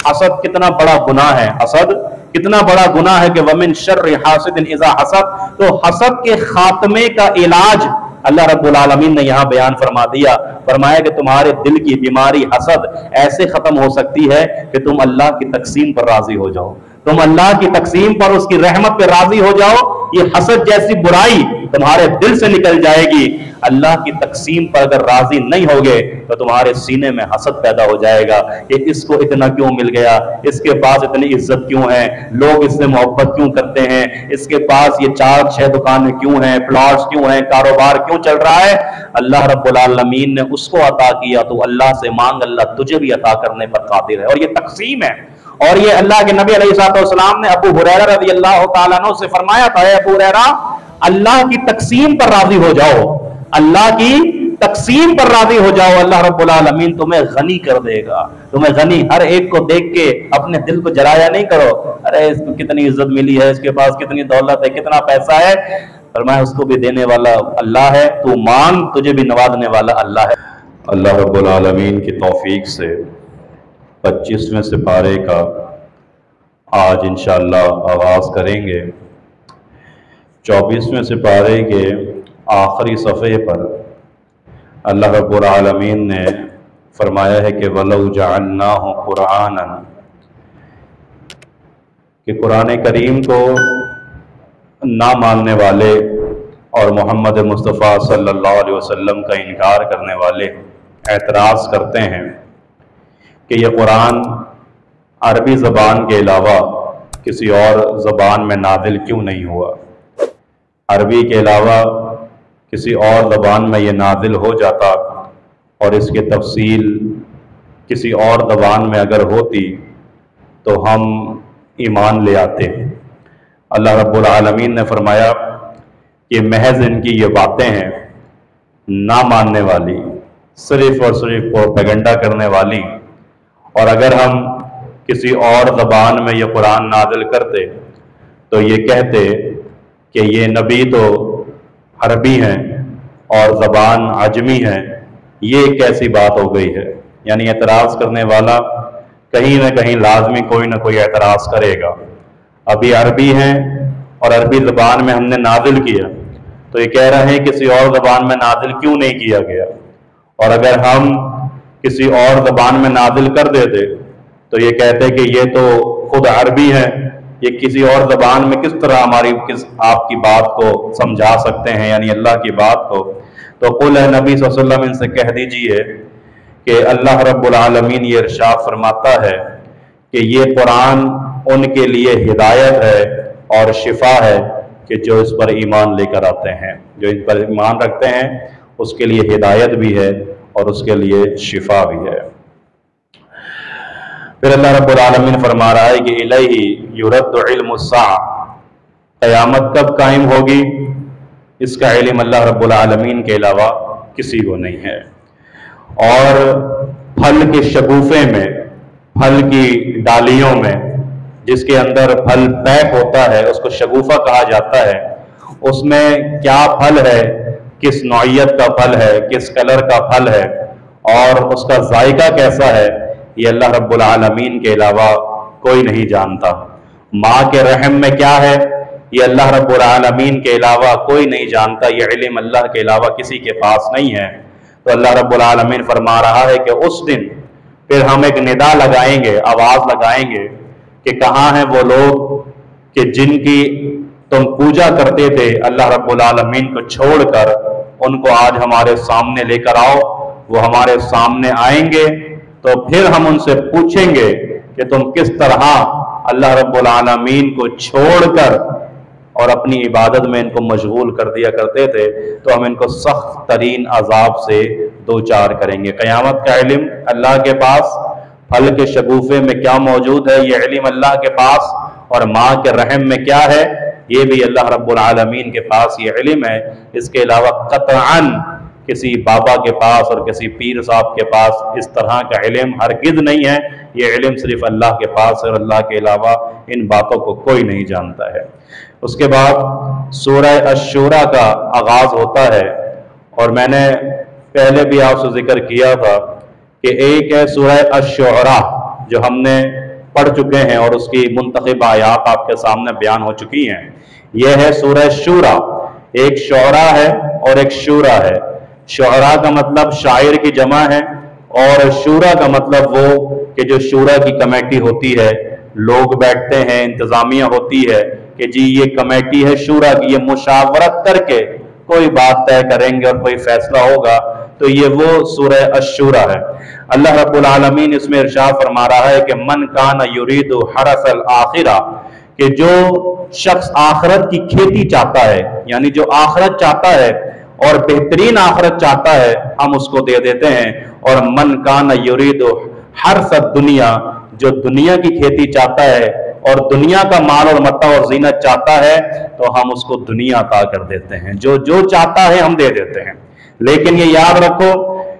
حسد کتنا بڑا گناہ ہے، حسد کتنا بڑا گناہ ہے کہ ومن شر حاسد اذا حسد. تو حسد کے خاتمے کا علاج اللہ رب العالمین نے یہاں بیان فرما دیا. فرمایا کہ تمہارے دل کی بیماری حسد ایسے ختم ہو سکتی ہے کہ تم اللہ کی تقسیم پر راضی ہو جاؤ، تم اللہ کی تقسیم پر، اس کی رحمت پہ راضی ہو جاؤ. یہ حسد جیسی برائی تمہارے دل سے نکل جائے گی. اللہ کی تقسیم پر اگر راضی نہیں ہوگے تو تمہارے سینے میں حسد پیدا ہو جائے گا کہ اس کو اتنا کیوں مل گیا، اس کے پاس اتنی عزت کیوں ہے، لوگ اس سے محبت کیوں کرتے ہیں، اس کے پاس یہ 4-6 دکانیں کیوں ہیں، پلاٹس کیوں ہیں، کاروبار کیوں چل رہا ہے. اللہ رب العالمین نے اس کو عطا کیا تو اللہ سے مانگ، اللہ تجھے بھی عطا کرنے پر قادر ہے. اور یہ تقسیم ہے. اور یہ اللہ کے نبی علیہ السلام نے ابو ہریرہ رضی اللہ تعالیٰ عنہ سے فرمایا تھا، اے ابو ہریرہ اللہ کی تقسیم پر راضی ہو جاؤ، اللہ کی تقسیم پر راضی ہو جاؤ، اللہ رب العالمین تمہیں غنی کر دے گا. تمہیں غنی، ہر ایک کو دیکھ کے اپنے دل کو جلایا نہیں کرو، ارے اس کو کتنی عزت ملی ہے، اس کے پاس کتنی دولت ہے، کتنا پیسہ ہے. فرمایا اس کو بھی دینے والا اللہ ہے، تو مانگ، تجھے بھی نوازنے والا اللہ ہے. اللہ رب العالمین کی توفیق سے 25ویں سپارے کا آج انشاءاللہ آغاز کریں گے. 24ویں سپارے کے آخری صفحے پر اللہ رب العالمین نے فرمایا ہے کہ وَلَوْ جَعَلْنَاهُ قُرْآنًا، کہ قرآن کریم کو نہ ماننے والے اور محمد مصطفیٰ صلی اللہ علیہ وسلم کا انکار کرنے والے اعتراض کرتے ہیں کہ یہ قرآن عربی زبان کے علاوہ کسی اور زبان میں نازل کیوں نہیں ہوا، عربی کے علاوہ کسی اور زبان میں یہ نازل ہو جاتا اور اس کی تفصیل کسی اور زبان میں اگر ہوتی تو ہم ایمان لے آتے. اللہ رب العالمین نے فرمایا کہ محض ان کی یہ باتیں ہیں نہ ماننے والی، صرف اور صرف پروپیگنڈا کرنے والی. اور اگر ہم کسی اور زبان میں یہ قرآن نازل کرتے تو یہ کہتے کہ یہ نبی تو عربی ہیں اور زبان عجمی ہے، یہ کیسی بات ہو گئی ہے. یعنی اعتراض کرنے والا کہیں نہ کہیں لازمی کوئی نہ کوئی اعتراض کرے گا. ابھی عربی ہیں اور عربی زبان میں ہم نے نازل کیا تو یہ کہہ رہے ہیں کسی اور زبان میں نازل کیوں نہیں کیا گیا. اور اگر ہم کسی اور زبان میں نازل کر دیتے تو یہ کہتے کہ یہ تو خود عربی ہے، یہ کسی اور زبان میں کس طرح آپ کی بات کو سمجھا سکتے ہیں، یعنی اللہ کی بات کو. تو قل اے نبی صلی اللہ علیہ وسلم ان سے کہہ دیجئے کہ اللہ رب العالمین یہ ارشاد فرماتا ہے کہ یہ قرآن ان کے لیے ہدایت ہے اور شفا ہے کہ جو اس پر ایمان لے کر آتے ہیں، جو اس پر ایمان رکھتے ہیں اس کے لیے ہدایت بھی ہے اور اس کے لیے شفا بھی ہے. پھر اللہ رب العالمین فرما رہا ہے کہ الیہ یرد علم الساعہ، قیامت کب قائم ہوگی اس کا علم اللہ رب العالمین کے علاوہ کسی کو نہیں ہے. اور پھل کے شگوفے میں، پھل کی ڈالیوں میں جس کے اندر پھل پیک ہوتا ہے اس کو شگوفہ کہا جاتا ہے، اس میں کیا پھل ہے، کس نوعیت کا پھل ہے، کس کلر کا پھل ہے اور اس کا ذائقہ کیسا ہے، یہ اللہ رب العالمین کے علاوہ کوئی نہیں جانتا. ماں کے رحم میں کیا ہے یہ اللہ رب العالمین کے علاوہ کوئی نہیں جانتا، یہ علم اللہ کے علاوہ کسی کے پاس نہیں ہے. تو اللہ رب العالمین فرما رہا ہے کہ اس دن پھر ہم ایک ندا لگائیں گے، آواز لگائیں گے کہ کہاں ہیں وہ لوگ کہ جن کی تم پوجا کرتے تھے اللہ رب العالمین کو چھوڑ کر، ان کو آج ہمارے سامنے لے کر آؤ. وہ ہمارے سامنے آئیں گے تو پھر ہم ان سے پوچھیں گے کہ تم کس طرح اللہ رب العالمین کو چھوڑ کر اور اپنی عبادت میں ان کو مشغول کر دیا کرتے تھے، تو ہم ان کو سخت ترین عذاب سے دوچار کریں گے. قیامت کا علم اللہ کے پاس، پھل کے شگوفے میں کیا موجود ہے یہ علم اللہ کے پاس، اور ماں کے رحم میں کیا ہے یہ بھی اللہ رب العالمین کے پاس یہ علم ہے. اس کے علاوہ قطعاً کسی بابا کے پاس اور کسی پیر صاحب کے پاس اس طرح کا علم ہرگز نہیں ہے. یہ علم صرف اللہ کے پاس ہے اور اللہ کے علاوہ ان باتوں کو کوئی نہیں جانتا ہے. اس کے بعد سورہ الشورى کا آغاز ہوتا ہے، اور میں نے پہلے بھی آپ سے ذکر کیا تھا کہ ایک ہے سورہ الشعراء جو ہم نے पढ़ चुके हैं और उसकी मुंतखब आयात आपके सामने बयान हो चुकी हैं। यह है सूरह शूरा। एक शौरा है और एक शूरा है। शौरा का मतलब शायर की जमा है और शूरा का मतलब वो कि जो शूरा की कमेटी होती है, लोग बैठते हैं, इंतजामिया होती है कि जी ये कमेटी है शूरा की, ये मुशावरत करके कोई बात तय करेंगे और कोई फैसला होगा। तो ये वो सूरह अश-शूरा है। अल्लाह रब्बुल आलमीन इसमें इरशाद फरमा रहा है कि मन काना युरीदु हरसल आखिरा, कि जो शख्स आखिरत की खेती चाहता है, यानी जो आखिरत चाहता है और बेहतरीन आखिरत चाहता है, हम उसको दे देते हैं। और मन काना युरीदु हरसद दुनिया, जो दुनिया की खेती चाहता है और दुनिया का माल और मता और जीनत चाहता है, तो हम उसको दुनिया अता कर देते हैं। जो जो चाहता है हम दे देते हैं। लेकिन ये याद रखो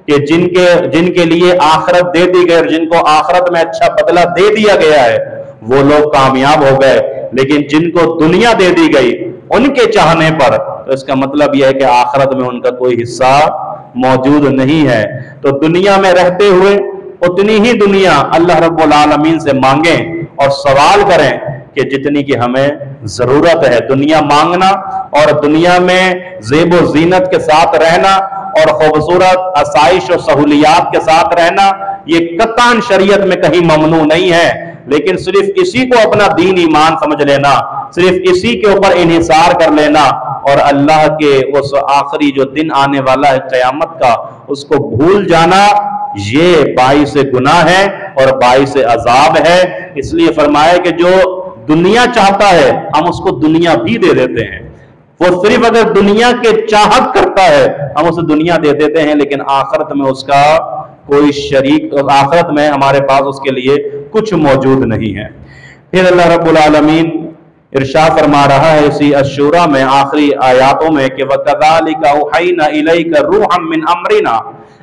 कि जिनके लिए आखिरत दे दी गई और जिनको आखिरत में अच्छा बदला दे दिया गया है, वो लोग कामयाब हो गए। लेकिन जिनको दुनिया दे दी गई उनके चाहने पर, तो इसका मतलब यह है कि आखिरत में उनका कोई हिस्सा मौजूद नहीं है। तो दुनिया में रहते हुए उतनी ही दुनिया अल्लाह रब्बुल आलमीन से मांगें और सवाल करें कि जितनी की हमें जरूरत है। दुनिया मांगना और दुनिया में ज़ेब व ज़ीनत के साथ रहना और खूबसूरत आसाइश और सहूलियात के साथ रहना, ये कत्तान शरीयत में कहीं ममनू नहीं है। लेकिन सिर्फ इसी को अपना दीन ईमान समझ लेना, सिर्फ इसी के ऊपर इन्हिसार कर लेना और अल्लाह के उस आखिरी जो दिन आने वाला है क़यामत का, उसको भूल जाना, ये बाइस गुनाह है और बाइस अजाब है। इसलिए फरमाया कि जो दुनिया चाहता है हम उसको दुनिया भी दे देते हैं। वो सिर्फ अगर दुनिया के चाहत करता है हम उसे दुनिया दे देते हैं, लेकिन आखिरत में उसका कोई शरीक, आखिरत में हमारे पास उसके लिए कुछ मौजूद नहीं है। फिर अल्लाह रब्बुल आलमीन इरशाद फरमा रहा है इसी अश-शूरा में आखिरी आयातों में कि वकज़ालिका औहयना इलैका रूहम मिन अमरिना,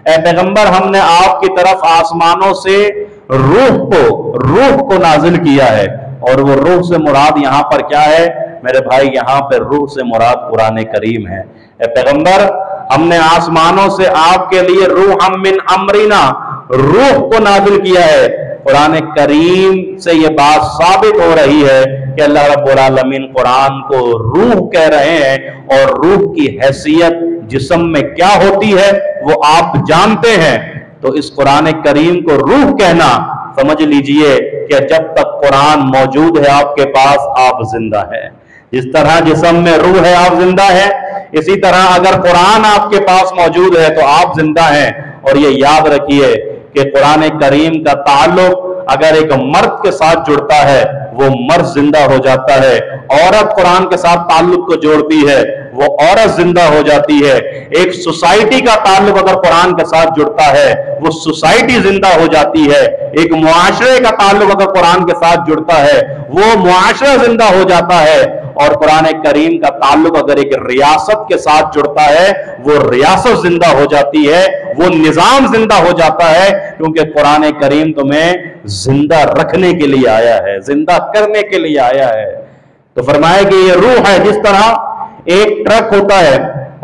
ए पैगंबर हमने आपकी तरफ आसमानों से रूह को नाजिल किया है। और वो रूह से मुराद यहाँ पर क्या है मेरे भाई? यहाँ पर रूह से मुराद कुरान करीम है। ए पैगंबर हमने आसमानों से आपके लिए रूहम मिन अमरिना, रूह को नाजिल किया है। कुरान करीम से ये बात साबित हो रही है कि अल्लाह रब्बुल आलमीन कुरान को रूह कह रहे हैं और रूह की हैसियत जिस्म में क्या होती है वो आप जानते हैं। तो इस कुरान करीम को रूह कहना, समझ लीजिए कि जब तक कुरान मौजूद है आपके पास, आप जिंदा है। जिस तरह जिस्म में रूह है आप जिंदा है, इसी तरह अगर कुरान आपके पास मौजूद है तो आप जिंदा हैं। और ये याद रखिए कि कुरान करीम का ताल्लुक अगर एक मर्द के साथ जुड़ता है वो मर्द जिंदा हो जाता है, औरत कुरान के साथ ताल्लुक को जोड़ती है वो औरत जिंदा हो जाती है। एक सोसाइटी का ताल्लुक अगर कुरान के साथ जुड़ता है वो सोसाइटी जिंदा हो जाती है। एक मुआशरे का ताल्लुक अगर कुरान के साथ जुड़ता है वो मुआशरा जिंदा हो जाता है। और कुरान करीम का ताल्लुक अगर एक रियासत के साथ जुड़ता है वो रियासत जिंदा हो जाती है, वो निजाम जिंदा हो जाता है। क्योंकि कुरान करीम तुम्हें जिंदा रखने के लिए आया है, जिंदा करने के लिए आया है। तो फरमाया कि ये रूह है। जिस तरह एक ट्रक होता है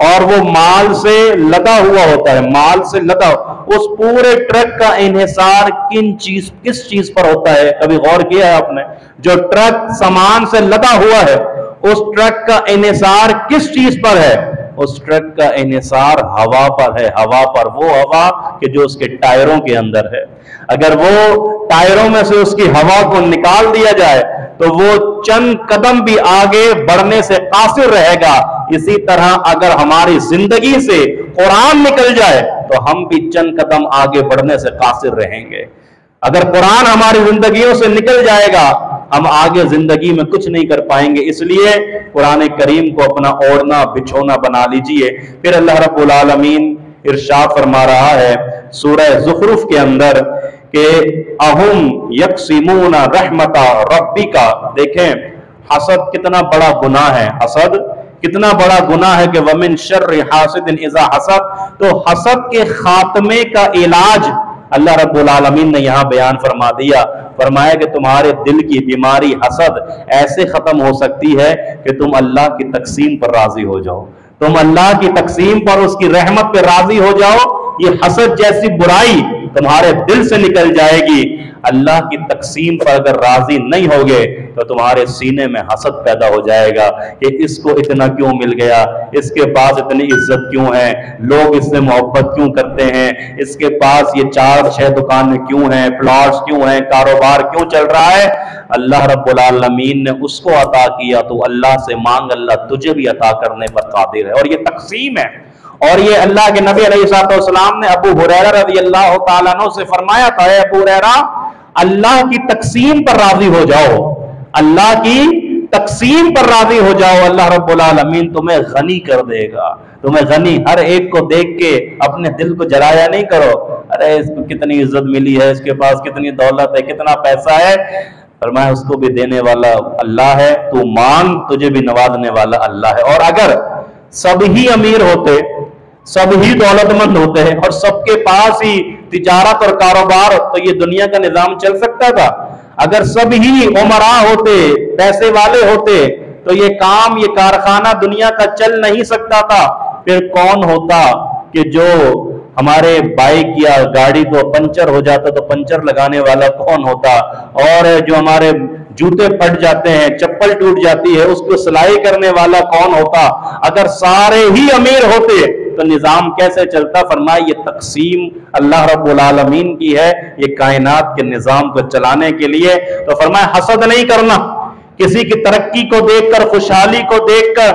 और वो माल से लदा हुआ होता है, माल से लदा, उस पूरे ट्रक का इन्हिसार किस चीज पर होता है? कभी गौर किया है आपने? जो ट्रक सामान से लदा हुआ है उस ट्रक का इन्हिसार किस चीज पर है? उस ट्रक का इन्हिसार हवा पर है। हवा पर, वो हवा कि जो उसके टायरों के अंदर है। अगर वो टायरों में से उसकी हवा को निकाल दिया जाए तो वो चंद कदम भी आगे बढ़ने से कासिर रहेगा। इसी तरह अगर हमारी जिंदगी से कुरान निकल जाए तो हम भी चंद कदम आगे बढ़ने से कासिर रहेंगे। अगर कुरान हमारी जिंदगियों से निकल जाएगा हम आगे जिंदगी में कुछ नहीं कर पाएंगे। इसलिए कुरान करीम को अपना ओढ़ना बिछोना बना लीजिए। फिर अल्लाह रब्बुल आलमीन इरशाद फरमा रहा है सूरह ज़ुखरुफ के अंदर कि अहुम यक्सिमूना रहमता रब्बिका। देखें हसद कितना बड़ा गुनाह है, हसद कितना बड़ा गुनाह है कि वमिन शर्रि हासिदिन इज़ा हसद। तो हसद के खात्मे का इलाज अल्लाह रब्बुल आलमीन ने यहाँ बयान फरमा दिया। फरमाया कि तुम्हारे दिल की बीमारी हसद ऐसे खत्म हो सकती है कि तुम अल्लाह की तकसीम पर राजी हो जाओ, तुम अल्लाह की तकसीम पर, उसकी रहमत पर राजी हो जाओ। ये हसद जैसी बुराई تمہارے دل سے نکل جائے گی۔ اللہ کی تقسیم پر اگر راضی نہیں ہوگے تو تمہارے سینے میں حسد پیدا ہو جائے گا کہ اس کو اتنا کیوں مل گیا، اس کے پاس اتنی عزت کیوں ہے، لوگ اس سے محبت کیوں کرتے ہیں، اس کے پاس یہ 4-6 دکانیں کیوں ہیں، پلاٹس کیوں ہیں، کاروبار کیوں چل رہا ہے۔ اللہ رب العالمین نے اس کو عطا کیا تو اللہ سے مانگ، اللہ تجھے بھی عطا کرنے پر قادر ہے، اور یہ تقسیم ہے۔ اور یہ اللہ کے نبی علیہ السلام نے ابو ہریرہ رضی اللہ تعالیٰ عنہ سے فرمایا تھا، اے ابو ہریرہ اللہ کی تقسیم پر راضی ہو جاؤ، اللہ کی تقسیم پر راضی ہو جاؤ، اللہ رب العالمین تمہیں غنی کر دے گا، تمہیں غنی۔ ہر ایک کو دیکھ کے اپنے دل کو جلایا نہیں کرو، ارے اس کو کتنی عزت ملی ہے، اس کے پاس کتنی دولت ہے، کتنا پیسہ ہے۔ فرمایا اس کو بھی دینے والا اللہ ہے، تو مانگ، تجھے بھی نوازنے والا اللہ ہے۔ اور اگر سب ہی امیر ہوتے، سب ہی دولت مند ہوتے ہیں اور سب کے پاس ہی تجارت اور کاروبار، تو یہ دنیا کا نظام چل سکتا تھا؟ اگر سب ہی امراء ہوتے، پیسے والے ہوتے، تو یہ کام، یہ کارخانہ دنیا کا چل نہیں سکتا تھا۔ پھر کون ہوتا کہ جو ہمارے بائک یا گاڑی کو پنچر ہو جاتا تو پنچر لگانے والا کون ہوتا، اور جو ہمارے جوتے پھٹ جاتے ہیں، چپل ٹوٹ جاتی ہے، اس کو سلائی کرنے والا کون ہوتا؟ اگر سارے ہی امیر ہوتے تو نظام کیسے چلتا؟ فرمایا یہ تقسیم اللہ رب العالمین کی ہے، یہ کائنات کے نظام کو چلانے کے لیے۔ تو فرمایا حسد نہیں کرنا، کسی کی ترقی کو دیکھ کر، خوشحالی کو دیکھ کر،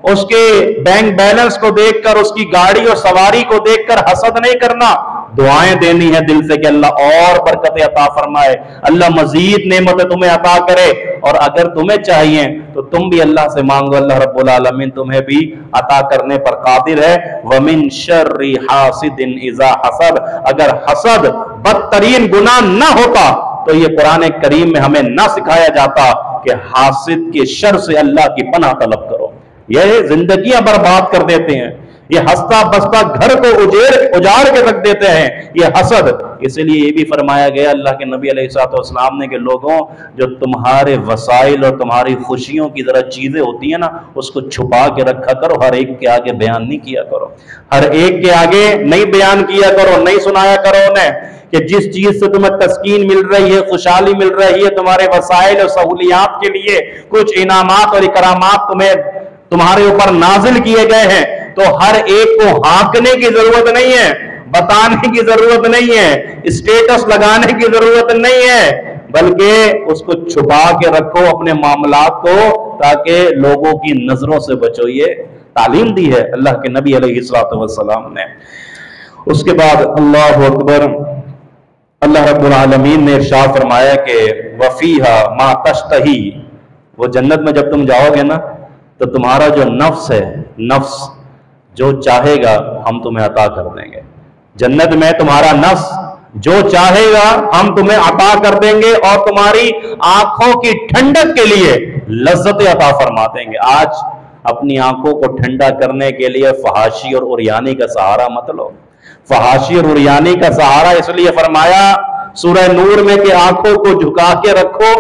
اس کے بینک بیلنس کو دیکھ کر، اس کی گاڑی اور سواری کو دیکھ کر حسد نہیں کرنا، دعائیں دینی ہے دل سے کہ اللہ اور برکت عطا فرمائے، اللہ مزید نعمت تمہیں عطا کرے، اور اگر تمہیں چاہیے تو تم بھی اللہ سے مانگو، اللہ رب العالمین تمہیں بھی عطا کرنے پر قادر ہے۔ وَمِن شَرِّ حَاسِدٍ إِذَا حَسَدَ، اگر حسد بدترین گناہ نہ ہوتا تو یہ قرآن کریم میں ہمیں نہ سکھایا جاتا کہ حاسد کے شر سے اللہ کی پناہ طلب کرو۔ یہ زندگیاں برباد کر دیتے ہیں، یہ ہستا بستا گھر کو اجاڑ کے رکھ دیتے ہیں یہ حسد۔ اس لیے یہ بھی فرمایا گیا اللہ کے نبی علیہ السلام نے کہ لوگوں، جو تمہارے وسائل اور تمہاری خوشیوں کی ذرا چیزیں ہوتی ہیں نا، اس کو چھپا کے رکھا کرو، ہر ایک کے آگے بیان نہیں کیا کرو، ہر ایک کے آگے نہیں بیان کیا کرو، نہیں سنایا کرو انہیں کہ جس چیز سے تمہیں تسکین مل رہی ہے، خوشحالی مل رہی ہے، تمہارے وسائل اور سہولیات کے لیے کچھ انعامات اور اکرامات تمہارے اوپر نازل کیے گئے ہیں، تو ہر ایک کو ہانکنے کی ضرورت نہیں ہے، بتانے کی ضرورت نہیں ہے، اسٹیٹس لگانے کی ضرورت نہیں ہے، بلکہ اس کو چھپا کے رکھو اپنے معاملات کو، تاکہ لوگوں کی نظروں سے بچو۔ یہ تعلیم دی ہے اللہ کے نبی علیہ السلام نے۔ اس کے بعد اللہ اکبر، اللہ رب العالمین نے ارشاد فرمایا کہ وَفِيهَا مَا تَشْتَهِي، وہ جنت میں جب تم جاؤ گے نا تو تمہارا جو نفس ہے، نفس جو چاہے گا ہم تمہیں عطا کر دیں گے۔ جنت میں تمہارا نفس جو چاہے گا ہم تمہیں عطا کر دیں گے، اور تمہاری آنکھوں کی ٹھنڈک کے لیے لذت عطا فرما دیں گے۔ آج اپنی آنکھوں کو ٹھنڈا کرنے کے لیے فحاشی اور عریانی کا سہارا مت لو۔ فحاشی اور عریانی کا سہارا اس لیے فرمایا سورہ نور میں کہ آنکھوں کو جھکا کے رکھو،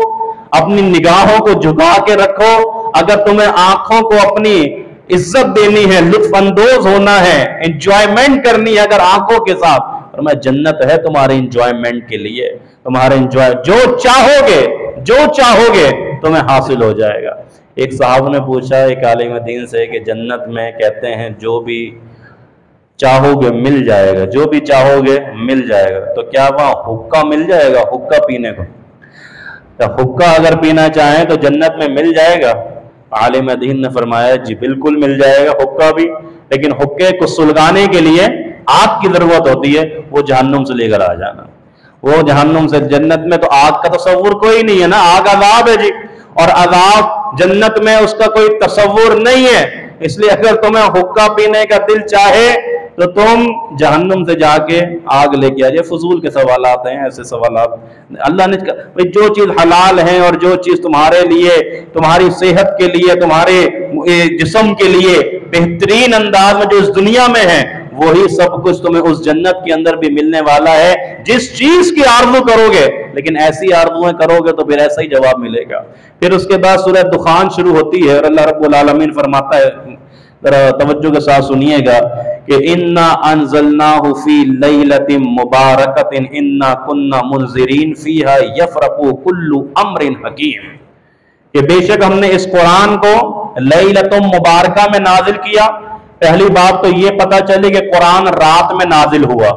اپنی نگاہوں کو جھکا کے رکھو۔ اگر تمہیں آنکھوں کو اپنی عزت دینی ہے، لطف اندوز ہونا ہے، انجوائمنٹ کرنی ہے اگر آنکھوں کے ساتھ، اور میں جنت ہے تمہارے انجوائمنٹ کے لیے، تمہارے جو چاہو گے تمہیں حاصل ہو جائے گا۔ ایک صاحب نے پوچھا ایک عالم دین سے کہ جنت میں کہتے ہیں جو بھی چاہو گے مل جائے گا، جو بھی چاہو گے مل جائے گا، تو کیا وہاں حقہ مل جائے گا، حقہ پینے کو؟ حقہ اگر پینا چاہیں تو جنت میں مل جائے گا؟ عالم دین نے فرمایا جی بالکل مل جائے گا حقہ بھی، لیکن حقے کو سلگانے کے لیے آگ کی ضرورت ہوتی ہے، وہ جہنم سے لے کر آ جانا، وہ جہنم سے۔ جنت میں تو آگ کا تصور کوئی نہیں ہے نا، آگ عذاب ہے جی، اور عذاب جنت میں اس کا کوئی تصور نہیں ہے۔ اس لیے اگر تمہیں حقہ پینے کا دل چاہے تو تم جہنم سے جا کے آگ لے کے آجائے۔ فضول کے سوالات ہیں، ایسے سوالات اللہ نے جو چیز حلال ہیں اور جو چیز تمہارے لیے، تمہاری صحت کے لیے، تمہارے جسم کے لیے بہترین انداز میں جو اس دنیا میں ہے، وہی سب کچھ تمہیں اس جنت کے اندر بھی ملنے والا ہے۔ جس چیز کی آرزو کرو گے، لیکن ایسی آرزویں کرو گے تو پھر ایسا ہی جواب ملے گا۔ پھر اس کے بعد سورہ دخان شروع ہوتی ہے اور اللہ رب العالمین فرماتا ہے، ذرا توجہ کے ساتھ سنیے گا کہ इन्ना अंज़लनाहु फी लैलतिन मुबारकतिन इन्ना कुन्ना मुनज़िरीन फीहा यफ़रक़ु कुल्लु अम्रिन हकीम, कि बेशक हमने इस कुरान को लैलतुम मुबारका में नाजिल किया। पहली बात तो ये पता चली कि कुरान रात में नाजिल हुआ,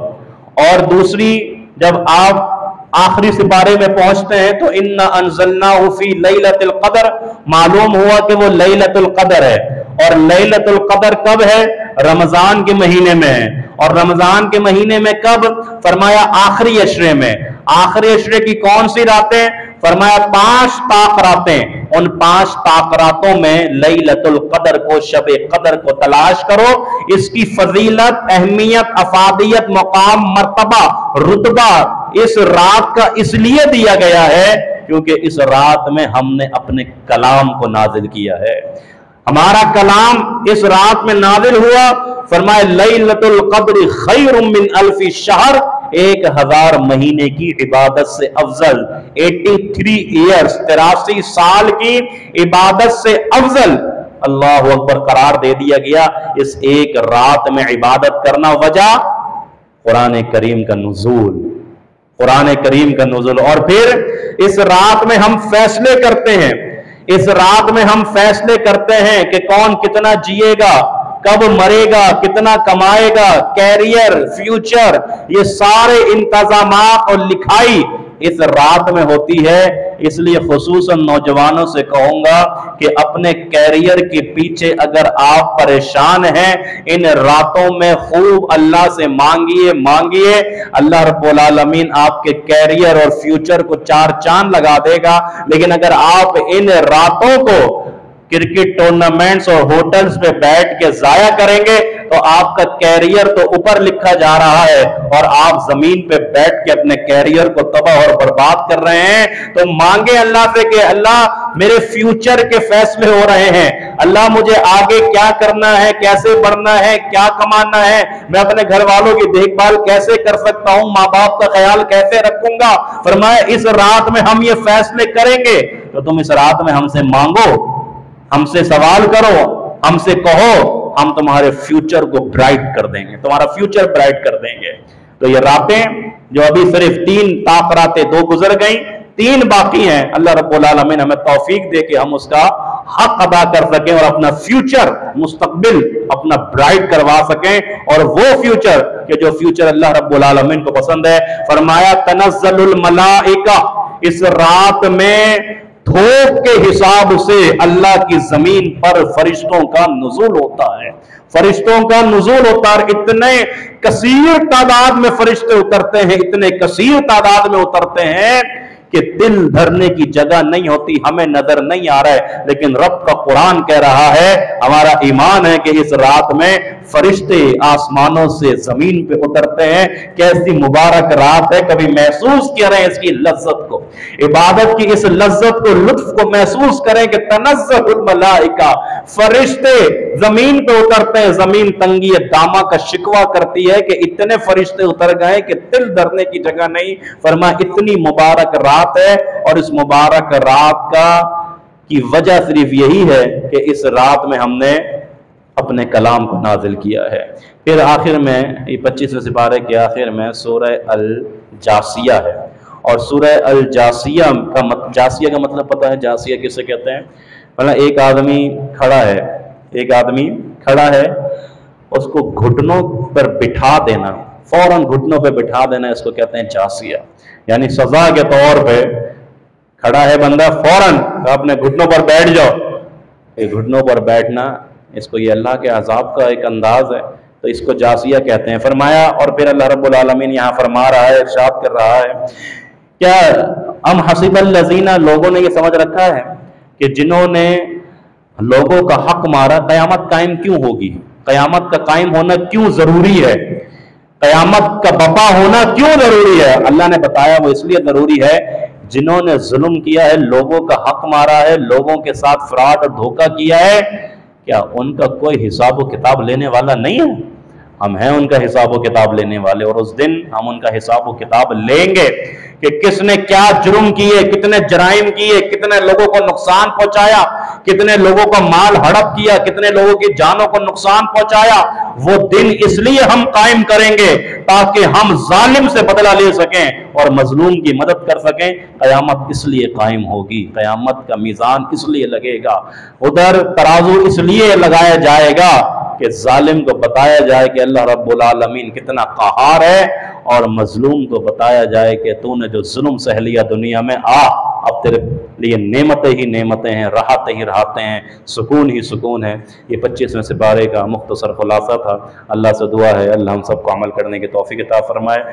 और दूसरी जब आप आखिरी सिपारे में पहुंचते हैं तो इन्ना अंज़लनाहु फी लैलतिल क़द्र, मालूम हुआ कि वो लैलतुल क़द्र है। और लैलतुल क़द्र कब है? रमजान के महीने में है। और रमजान के महीने में कब? फरमाया आखिरी अशरे में। आखिरी अशरे की कौन सी रातें? फरमाया 5 ताक रातें। उन 5 ताक रातों में लैलतुल क़द्र को, शब क़द्र को तलाश करो। इसकी फजीलत, अहमियत, अफादियत, मकाम, मर्तबा, रुतबा इस रात का इसलिए दिया गया है क्योंकि इस रात में हमने अपने कलाम को नाजिल किया है। हमारा कलाम इस रात में नाजिल हुआ। फरमाए लैलतुल क़द्र खैरुम मिन अल्फि शहर, 1000 महीने की इबादत से अफजल, 83 ईयर्स, 83 साल की इबादत से अफजल अल्लाहु अकबर करार दे दिया गया इस एक रात में इबादत करना। वजह कुरान करीम का नुज़ूल, कुरान करीम का नुज़ूल। और फिर इस रात में हम फैसले करते हैं, इस रात में हम फैसले करते हैं कि कौन कितना जिएगा, कब मरेगा, कितना कमाएगा, कैरियर, फ्यूचर, ये सारे इंतजामात और लिखाई इस रात में होती है। इसलिए खुसूसन नौजवानों से कहूंगा कि अपने कैरियर के पीछे अगर आप परेशान हैं, इन रातों में खूब अल्लाह से मांगिए। अल्लाह रब्बुल आलमीन आपके कैरियर और फ्यूचर को 4 चांद लगा देगा। लेकिन अगर आप इन रातों को क्रिकेट टूर्नामेंट्स और होटल्स पे बैठ के जाया करेंगे तो आपका कैरियर तो ऊपर लिखा जा रहा है और आप जमीन पे बैठ के अपने कैरियर को तबाह और बर्बाद कर रहे हैं। तो मांगे अल्लाह से कि अल्लाह मेरे फ्यूचर के फैसले हो रहे हैं, अल्लाह मुझे आगे क्या करना है, कैसे बढ़ना है, क्या कमाना है, मैं अपने घर वालों की देखभाल कैसे कर सकता हूं, माँ बाप का ख्याल कैसे रखूंगा। फरमाया इस रात में हम ये फैसले करेंगे तो तुम इस रात में हमसे मांगो, हमसे सवाल करो, हमसे कहो, हम तुम्हारे फ्यूचर को ब्राइट कर देंगे, तुम्हारा फ्यूचर ब्राइट कर देंगे। तो ये रातें जो अभी सिर्फ 3 ताक रातें 2 गुजर गई, 3 बाकी हैं। अल्लाह रब्बुल आलमीन हमें तौफीक दे कि हम उसका हक अदा कर सकें और अपना फ्यूचर, मुस्तकबिल अपना ब्राइट करवा सकें, और वो फ्यूचर कि जो फ्यूचर अल्लाह रब्बुल आलमीन को पसंद है। फरमाया तनज़्ज़लुल मलाइका, इस रात में थोक के हिसाब से अल्लाह की जमीन पर फरिश्तों का नुज़ूल होता है, फरिश्तों का नुज़ूल होता है। इतने कसीर तादाद में फरिश्ते उतरते हैं, इतने कसीर तादाद में उतरते हैं कि दिल धरने की जगह नहीं होती, हमें नजर नहीं आ रहा है। लेकिन रब का कुरान कह रहा है, हमारा ईमान है कि इस रात में फरिश्ते आसमानों से जमीन पे उतरते हैं। कैसी मुबारक रात है, कभी महसूस करें इसकी लज्जत को, इबादत की इस लज्जत को, लुत्फ को महसूस करें कि तनज़्ज़ुल मलाइका, फरिश्ते जमीन पे उतरते हैं। जमीन तंगी दामा का शिकवा करती है कि इतने फरिश्ते उतर गए कि दिल धरने की जगह नहीं। फरमाया इतनी मुबारक रात है, और इस मुबारक रात की वजह सिर्फ यही है कि इस रात में हमने अपने कलाम को नाजिल किया है। फिर आखिर में ये 25वें सिपारे के आखिर में सूरह अल जासिया है, और सूरह अल जासिया का मतलब पता है? जासिया किसे कहते हैं? मतलब एक आदमी खड़ा है, उसको घुटनों पर बिठा देना, फौरन घुटनों पर बिठा देना, इसको कहते हैं जासिया। यानी सजा के तौर पे खड़ा है बंदा, फौरन अपने घुटनों पर बैठ जाओ। ये घुटनों पर बैठना, इसको ये अल्लाह के अजाब का एक अंदाज है, तो इसको जासिया कहते हैं। फरमाया, और फिर अल्लाह रब्बुल आलमीन यहाँ फरमा रहा है, इरशाद कर रहा है, क्या अम हसीबल लज़ीना, लोगों ने ये समझ रखा है कि जिन्होंने लोगों का हक मारा, कयामत कायम क्यों होगी, कयामत का कायम होना क्यों जरूरी है, कयामत का बपा होना क्यों जरूरी है? अल्लाह ने बताया वो इसलिए जरूरी है, जिन्होंने जुल्म किया है, लोगों का हक मारा है, लोगों के साथ फ्रॉड और धोखा किया है, क्या उनका कोई हिसाब व किताब लेने वाला नहीं है? हम हैं उनका हिसाब व किताब लेने वाले, और उस दिन हम उनका हिसाब व किताब लेंगे कि किसने क्या जुर्म किए, कितने जराइम किए, कितने लोगों को नुकसान पहुंचाया, कितने लोगों का माल हड़प किया, कितने लोगों की जानों को नुकसान पहुंचाया। वो दिन इसलिए हम कायम करेंगे ताकि हम जालिम से बदला ले सकें और मजलूम की मदद कर सकें। कयामत इसलिए कायम होगी, कयामत का मीज़ान इसलिए लगेगा, उधर तराजू इसलिए लगाया जाएगा कि जालिम को बताया जाए कि अल्लाह रब्बुल आलमीन कितना क़हार है, और मजलूम को बताया जाए कि तूने जो जुल्म सह लिया दुनिया में, अब तेरे लिए नेमतें ही नेमतें हैं, राहतें ही राहतें हैं, सुकून ही सुकून है। ये 25वें सिपारे का मुख्तसर खुलासा था। अल्लाह से दुआ है अल्लाह हम सबको अमल करने की तौफीक अता फरमाए।